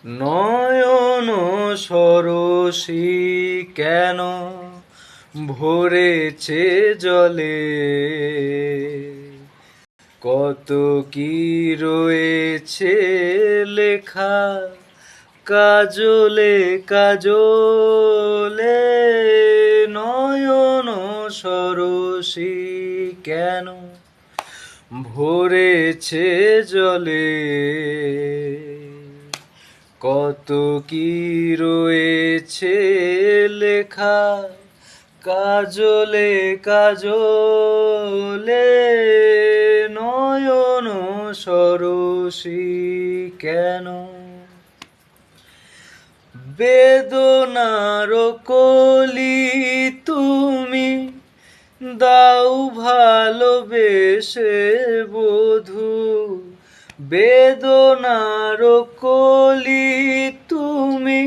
নয়ন সরসী কেন ভরেছে জলে, কত কি রয়েছে লেখা কাজলে কাজলে। নয়ন সরসী কেন ভরেছে জলে, কত কি রয়েছে লেখা কাজলে কাজলে। নয়ন সরসী কেন বেদনার কলি তুমি দাও ভালোবেসে বধূ, বেদনার কলি তুমি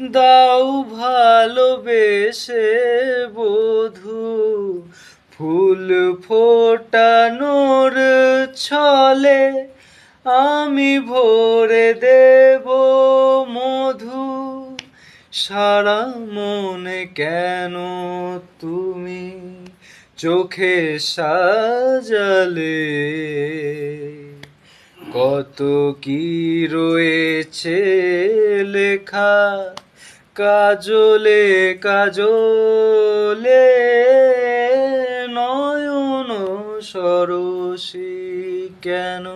দাও ভালোবেসে বধূ। ফুল ফোটানোর ছলে আমি ভরে দেব মধু, সারা মনে কেন তুমি চোখে সাজালে, কত কি রয়েছে লেখা কাজলে কাজলে। নয়ন সরসী কেন।